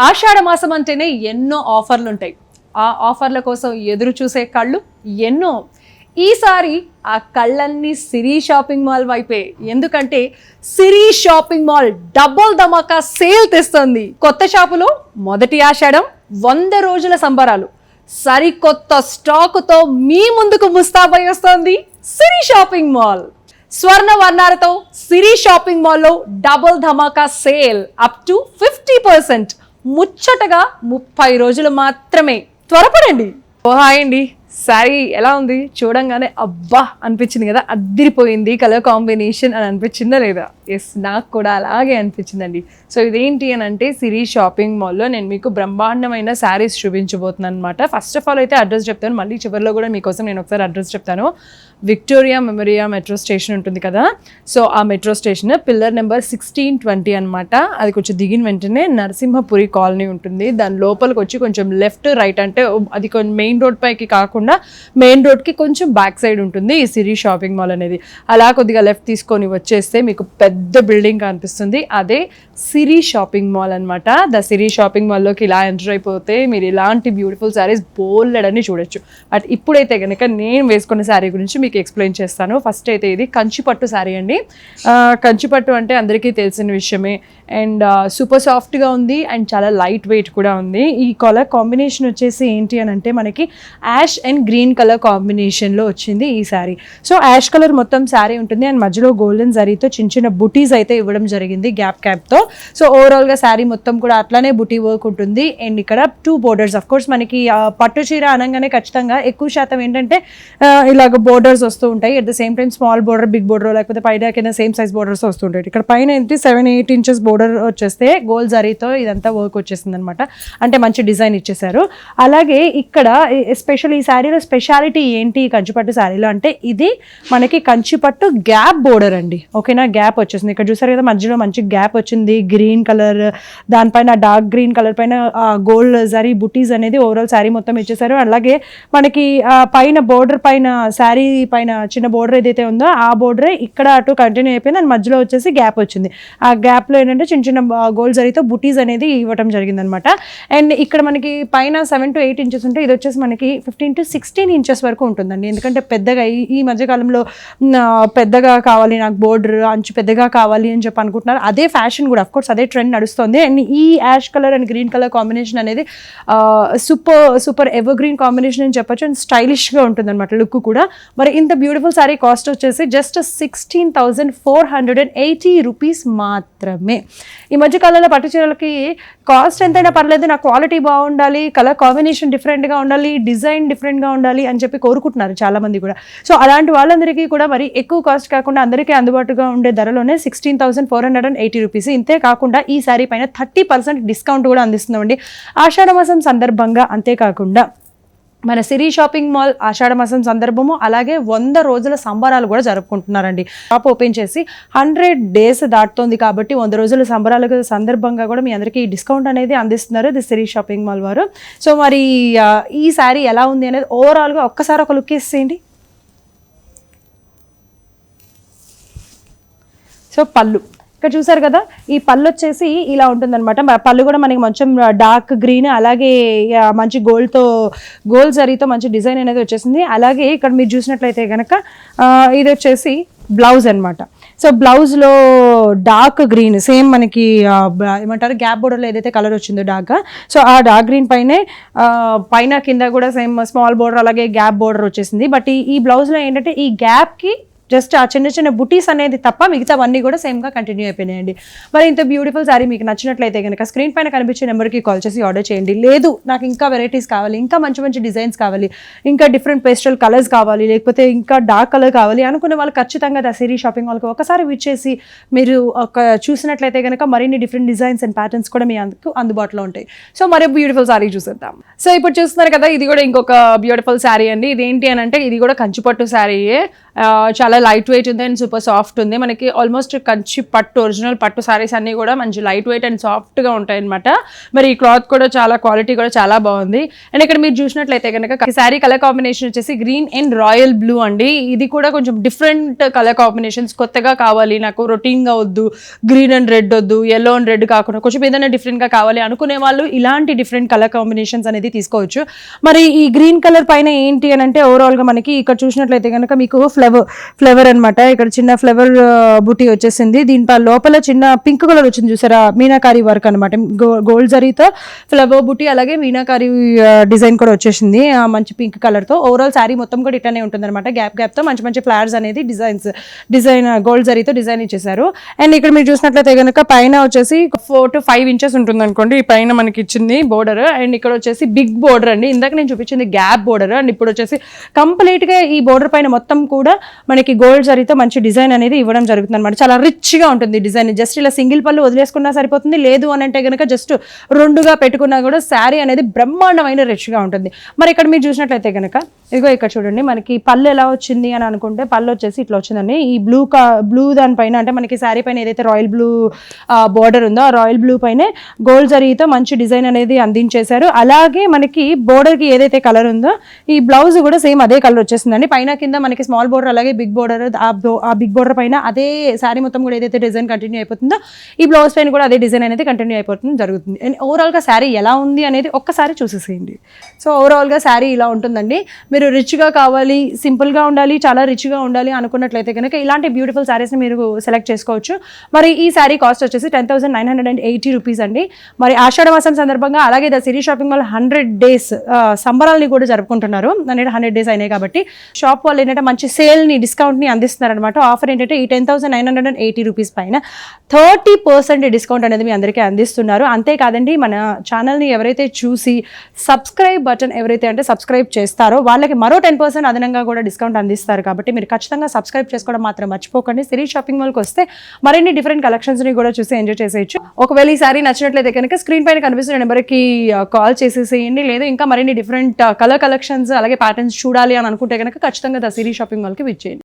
ఆషాఢ మాసం అంటేనే ఎన్నో ఆఫర్లు ఉంటాయి. ఆ ఆఫర్ల కోసం ఎదురు చూసే కళ్ళు ఎన్నో. ఈసారి ఆ కళ్ళన్నీ సిరి షాపింగ్ మాల్ వైపే. ఎందుకంటే సిరి షాపింగ్ మాల్ డబుల్ ధమాకా సేల్ తెస్తుంది. కొత్త షాపులో మొదటి ఆషాఢం 100 రోజుల సంబరాలు సరికొత్త స్టాకుతో మీ ముందుకు ముస్తాబై వస్తోంది సిరి షాపింగ్ మాల్. స్వర్ణ వర్ణాలతో సిరి షాపింగ్ మాల్లో double Dhamaka sale up to 50%. ముచ్చటగా 30 రోజులు మాత్రమే. త్వరపడండి. ఓ హాయ్ అండి, శారీ ఎలా ఉంది? చూడంగానే అబ్బా అనిపించింది కదా, అద్దిరిపోయింది కలర్ కాంబినేషన్ అని అనిపించిందా లేదా? ఎస్, నాకు కూడా అలాగే అనిపించిందండి. సో ఇదేంటి అని అంటే సిరి షాపింగ్ మాల్లో నేను మీకు బ్రహ్మాండమైన శారీస్ చూపించబోతున్నాను అనమాట. ఫస్ట్ ఆఫ్ ఆల్ అయితే అడ్రస్ చెప్తాను, మళ్ళీ చివరిలో కూడా మీకోసం నేను ఒకసారి అడ్రస్ చెప్తాను. విక్టోరియా మెమోరియా మెట్రో స్టేషన్ ఉంటుంది కదా, సో ఆ మెట్రో స్టేషన్ పిల్లర్ నెంబర్ 1620 అనమాట. అది కొంచెం దిగిన వెంటనే నరసింహపురి కాలనీ ఉంటుంది. దాని లోపలికి వచ్చి కొంచెం లెఫ్ట్ రైట్ అంటే అది కొంచెం మెయిన్ రోడ్ పైకి కాకుండా మెయిన్ రోడ్కి కొంచెం బ్యాక్ సైడ్ ఉంటుంది ఈ సిరి షాపింగ్ మాల్ అనేది. అలా కొద్దిగా లెఫ్ట్ తీసుకొని వచ్చేస్తే మీకు పెద్ద బిల్డింగ్ కనిపిస్తుంది, అదే సిరి షాపింగ్ మాల్ అనమాట. ద సిరి షాపింగ్ మాల్లోకి ఇలా ఎంటర్ అయిపోతే మీరు ఇలాంటి బ్యూటిఫుల్ శారీస్ బోల్డని చూడొచ్చు. బట్ ఇప్పుడైతే కనుక నేను వేసుకున్న శారీ గురించి మీకు ఎక్స్ప్లెయిన్ చేస్తాను. ఫస్ట్ అయితే ఇది కంచిపట్టు శారీ అండి. కంచిపట్టు అంటే అందరికీ తెలిసిన విషయమే. అండ్ సూపర్ సాఫ్ట్గా ఉంది అండ్ చాలా లైట్ వెయిట్ కూడా ఉంది. ఈ కలర్ కాంబినేషన్ వచ్చేసి ఏంటి అని అంటే మనకి యాష్ అండ్ గ్రీన్ కలర్ కాంబినేషన్లో వచ్చింది ఈ శారీ. సో యాష్ కలర్ మొత్తం శారీ ఉంటుంది అండ్ మధ్యలో గోల్డెన్ జరీతో చిన్న చిన్న బుటీస్ అయితే ఇవ్వడం జరిగింది క్యాప్తో. సో ఓవరాల్గా శారీ మొత్తం కూడా అట్లానే బుటీ వర్క్ ఉంటుంది. అండ్ ఇక్కడ 2 బోర్డర్స్. అఫ్ కోర్స్ మనకి పట్టు చీర అనగానే ఖచ్చితంగా ఎక్కువ శాతం ఏంటంటే ఇలాగ బోర్డర్స్ వస్తూ ఉంటాయి. At the same time small border, big border, లేకపోతే పైన కింద సేమ్ సైజ్ బోర్డర్స్ వస్తుంటాయి. ఇక్కడ పైన ఏంటి 7-8 ఇంచెస్ బోర్డర్ వచ్చేస్తే గోల్డ్ జరీతో ఇదంతా వర్క్ వచ్చేసింది అనమాట. అంటే మంచి డిజైన్ ఇచ్చేసారు. అలాగే ఇక్కడ ఎస్పెషల్ ఈ శారీలో స్పెషాలిటీ ఏంటి కంచిపట్టు శారీలో అంటే ఇది మనకి కంచిపట్టు గ్యాప్ బోర్డర్ అండి. ఓకేనా, గ్యాప్ వచ్చేసింది. ఇక్కడ చూసారు కదా, మధ్యలో మంచి గ్యాప్ వచ్చింది. గ్రీన్ కలర్, దానిపైన డార్క్ గ్రీన్ కలర్ పైన గోల్డ్ జరీ బుటీస్ అనేది ఓవరాల్ శారీ మొత్తం ఇచ్చేసారు. అలాగే మనకి పైన బోర్డర్ పైన శారీ పైన చిన్న బోర్డర్ ఏదైతే ఉందో ఆ బోర్డరే ఇక్కడ అటు కంటిన్యూ అయిపోయింది అండ్ మధ్యలో వచ్చేసి గ్యాప్ వచ్చింది. ఆ గ్యాప్లో ఏంటంటే చిన్న చిన్న గోల్డ్ జరీతో బుటీస్ అనేది ఇవ్వటం జరిగింది అనమాట. అండ్ ఇక్కడ మనకి పైన 7 to 8 ఇంచెస్ ఉంటే ఇది వచ్చేసి మనకి 15 to 16 ఇంచెస్ వరకు ఉంటుందండి. ఎందుకంటే పెద్దగా ఈ మధ్యకాలంలో పెద్దగా కావాలి నాకు, బోర్డర్ అంచు పెద్దగా కావాలి అని చెప్పి అనుకుంటున్నారు. అదే ఫ్యాషన్ కూడా, అఫ్ కోర్స్ అదే ట్రెండ్ నడుస్తుంది. అండ్ ఈ ash colour and green colour combination అనేది సూపర్ ఎవర్ గ్రీన్ కాంబినేషన్ అని చెప్పొచ్చు. అండ్ స్టైలిష్గా ఉంటుంది అనమాట లుక్ కూడా. మరి ఇంత బ్యూటిఫుల్ సారీ కాస్ట్ వచ్చేసి జస్ట్ 16,480 రూపీస్ మాత్రమే. ఈ మధ్యకాలంలో పట్టు చీరలకి కాస్ట్ ఎంతైనా పర్లేదు, నా క్వాలిటీ బాగుండాలి, కలర్ కాంబినేషన్ డిఫరెంట్గా ఉండాలి, డిజైన్ డిఫరెంట్గా ఉండాలి అని చెప్పి కోరుకుంటున్నారు చాలామంది కూడా. సో అలాంటి వాళ్ళందరికీ కూడా మరి ఎక్కువ కాస్ట్ కాకుండా అందరికీ అందుబాటుగా ఉండే ధరలోనే 16,480 రూపీస్. ఇంతే కాకుండా ఈ శారీ పైన 30% డిస్కౌంట్ కూడా అందిస్తున్నామండి ఆషాఢ మాసం సందర్భంగా. అంతేకాకుండా మన సిరి షాపింగ్ మాల్ ఆషాఢ మాసం సందర్భము అలాగే 100 రోజుల సంబరాలు కూడా జరుపుకుంటున్నారండి. షాప్ ఓపెన్ చేసి 100 days దాటుతోంది కాబట్టి 100 రోజుల సంబరాల సందర్భంగా కూడా మీ అందరికీ డిస్కౌంట్ అనేది అందిస్తున్నారు ది సిరి షాపింగ్ మాల్ వారు. సో మరి ఈ శారీ ఎలా ఉంది అనేది ఓవరాల్గా ఒక్కసారి ఒక లుక్ వేసేయండి. సో పళ్ళు ఇక్కడ చూసారు కదా, ఈ పళ్ళు వచ్చేసి ఇలా ఉంటుందన్నమాట. పళ్ళు కూడా మనకి కొంచెం డార్క్ గ్రీన్ అలాగే మంచి గోల్డ్ జరీతో మంచి డిజైన్ అనేది వచ్చేసింది. అలాగే ఇక్కడ మీరు చూసినట్లయితే కనుక ఇది వచ్చేసి బ్లౌజ్ అనమాట. సో బ్లౌజ్లో డార్క్ గ్రీన్ సేమ్ మనకి ఏమంటారు గ్యాప్ బోర్డర్లో ఏదైతే కలర్ వచ్చిందో డార్క్గా, సో ఆ డార్క్ గ్రీన్ పైన కింద కూడా సేమ్ స్మాల్ బోర్డర్ అలాగే గ్యాప్ బోర్డర్ వచ్చేసింది. బట్ ఈ బ్లౌజ్లో ఏంటంటే ఈ గ్యాప్కి జస్ట్ ఆ చిన్న చిన్న బుటీస్ అనేది తప్ప మిగతావన్నీ కూడా సేమ్గా కంటిన్యూ అయిపోయినాయండి. మరి ఇంత బ్యూటిఫుల్ శారీ మీకు నచ్చినట్లయితే కనుక స్క్రీన్ పైన కనిపించే నెంబర్కి కాల్ చేసి ఆర్డర్ చేయండి. లేదు నాకు ఇంకా వెరైటీస్ కావాలి, ఇంకా మంచి మంచి డిజైన్స్ కావాలి, ఇంకా డిఫరెంట్ పేస్టల్ కలర్స్ కావాలి, లేకపోతే ఇంకా డార్క్ కలర్ కావాలి అనుకునే వాళ్ళు ఖచ్చితంగా ద సిరి షాపింగ్ మాల్కి ఒకసారి విచ్చేసి మీరు చూసినట్లయితే కనుక మరిన్ని డిఫరెంట్ డిజైన్స్ అండ్ ప్యాటర్న్స్ కూడా మీ అందుబాటులో ఉంటాయి. సో మరి బ్యూటిఫుల్ శారీ చూసేద్దాం. సో ఇప్పుడు చూస్తున్నారు కదా, ఇది కూడా ఇంకొక బ్యూటిఫుల్ శారీ అండి. ఇదేంటి అని అంటే ఇది కూడా కంచిపట్టు శారీయే. చాలా లైట్ వెయిట్ ఉంది అండ్ సూపర్ సాఫ్ట్ ఉంది. మనకి ఆల్మోస్ట్ కంచి పట్టు ఒరిజినల్ పట్టు సారీస్ అన్నీ కూడా మంచి లైట్ వెయిట్ అండ్ సాఫ్ట్గా ఉంటాయి అనమాట. మరి ఈ క్లాత్ కూడా చాలా క్వాలిటీ కూడా చాలా బాగుంది. అండ్ ఇక్కడ మీరు చూసినట్లయితే కనుక శారీ కలర్ కాంబినేషన్ వచ్చేసి గ్రీన్ అండ్ రాయల్ బ్లూ అండి. ఇది కూడా కొంచెం డిఫరెంట్ కలర్ కాంబినేషన్స్, కొత్తగా కావాలి నాకు, రొటీన్గా వద్దు, గ్రీన్ అండ్ రెడ్ వద్దు, ఎల్లో అండ్ రెడ్ కాకుండా కొంచెం ఏదైనా డిఫరెంట్గా కావాలి అనుకునే వాళ్ళు ఇలాంటి డిఫరెంట్ కలర్ కాంబినేషన్స్ అనేది తీసుకోవచ్చు. మరి ఈ గ్రీన్ కలర్ పైన ఏంటి అని అంటే ఓవరాల్గా మనకి ఇక్కడ చూసినట్లయితే కనుక మీకు ఫ్లవర్ అనమాట. ఇక్కడ చిన్న ఫ్లవర్ బుటీ వచ్చేసింది. దీనిపై లోపల చిన్న పింక్ కలర్ వచ్చింది చూసారా, మీనాకారి వర్క్ అనమాట. గోల్డ్ జరీతో ఫ్లవర్ బుటీ అలాగే మీనాకారి డిజైన్ కూడా వచ్చేసింది మంచి పింక్ కలర్తో. ఓవరాల్ శారీ మొత్తం కూడా ఇట్లానే ఉంటుంది అనమాట. గ్యాప్తో మంచి మంచి ఫ్లవర్స్ అనేది డిజైన్ గోల్డ్ జరీతో డిజైన్ ఇచ్చేసారు. అండ్ ఇక్కడ మీరు చూసినట్లయితే కనుక పైన వచ్చేసి 4 to 5 inches ఉంటుంది అనుకోండి. ఈ పైన మనకి ఇచ్చింది బోర్డర్. అండ్ ఇక్కడ వచ్చేసి బిగ్ బోర్డర్ అండి. ఇందాక నేను చూపించింది గ్యాప్ బోర్డర్ అండ్ ఇప్పుడు వచ్చేసి కంప్లీట్ గా ఈ బోర్డర్ పైన మొత్తం కూడా మనకి గోల్డ్ జరీతో మంచి డిజైన్ అనేది ఇవ్వడం జరుగుతుంది అనమాట. చాలా రిచ్ గా ఉంటుంది డిజైన్. జస్ట్ ఇలా సింగిల్ పళ్ళు వదిలేసుకున్నా సరిపోతుంది, లేదు అని అంటే కనుక జస్ట్ రెండుగా పెట్టుకున్నా కూడా శారీ అనేది బ్రహ్మాండమైన రిచ్ గా ఉంటుంది. మరి ఇక్కడ మీరు చూసినట్లయితే కనుక ఇదిగో ఇక్కడ చూడండి, మనకి పళ్ళు ఎలా వచ్చింది అని అనుకుంటే పళ్ళు వచ్చేసి ఇట్లా వచ్చిందండి. ఈ బ్లూ దానిపైన అంటే మనకి శారీ పైన ఏదైతే రాయల్ బ్లూ బోర్డర్ ఉందో ఆ రాయల్ బ్లూ పైన గోల్డ్ జరీతో మంచి డిజైన్ అనేది అందించేశారు. అలాగే మనకి బోర్డర్ కి ఏదైతే కలర్ ఉందో ఈ బ్లౌజ్ కూడా సేమ్ అదే కలర్ వచ్చేసిందండి. పైన కింద మనకి స్మాల్ బోర్డర్ అలాగే బిగ్ బోర్డర్, ఆ బిగ్ బోర్డర్ పైన అదే శారీ మొత్తం కూడా ఏదైతే డిజైన్ కంటిన్యూ అయిపోతుందో ఈ బ్లౌజ్ పైన కూడా అదే డిజైన్ అనేది కంటిన్యూ అయిపోతుంది జరుగుతుంది. అండ్ ఓవరాల్గా శారీ ఎలా ఉంది అనేది ఒక్కసారి చూసేసేయండి. సో ఓవరాల్గా శారీ ఇలా ఉంటుందండి. మీరు రిచ్గా కావాలి, సింపుల్గా ఉండాలి, చాలా రిచ్గా ఉండాలి అనుకున్నట్లయితే కనుక ఇలాంటి బ్యూటిఫుల్ శారీస్ని మీరు సెలెక్ట్ చేసుకోవచ్చు. మరి ఈ శారీ కాస్ట్ వచ్చేసి 10,980 రూపీస్ అండి. మరి ఆషాఢ మాసం సందర్భంగా అలాగే the Siri shopping mall 100 days సంబరాలని కూడా జరుపుకుంటున్నారు. 100 days అయినాయి కాబట్టి షాప్ వాళ్ళు ఏంటంటే మంచి సేల్ని డిస్కౌంట్ని అందిస్తున్నారు అనమాట. ఆఫర్ ఏంటంటే ఈ 10,980 రూపీస్ పైన 30% డిస్కౌంట్ అనేది మీ అందరికీ అందిస్తున్నారు. అంతేకాదండి, మన ఛానల్ని ఎవరైతే చూసి సబ్స్క్రైబ్ బటన్ ఎవరైతే అంటే సబ్స్క్రైబ్ చేస్తారో వాళ్ళకి మరో 10% అదనంగా కూడా డిస్కౌంట్ అందిస్తారు. కాబట్టి మీరు ఖచ్చితంగా సబ్స్క్రైబ్ చేసుకోవడం మాత్రం మర్చిపోకండి. సిరీ షాపింగ్ మాల్కి వస్తే మరిన్ని డిఫరెంట్ కలెక్షన్స్ని కూడా చూసి ఎంజాయ్ చేసేయచ్చు. ఒకవేళ ఈ సారీ నచ్చినట్లయితే కనుక స్క్రీన్ పైన కనిపిస్తున్న నెంబర్కి కాల్ చేసేసేయండి. లేదు ఇంకా మరిన్ని డిఫరెంట్ కలర్ కలెక్షన్స్ అలాగే ప్యాటర్న్స్ చూడాలి అని అనుకుంటే కనుక ఖచ్చితంగా ద సిరీ షాపింగ్ మాల్కి విచ్చేయండి.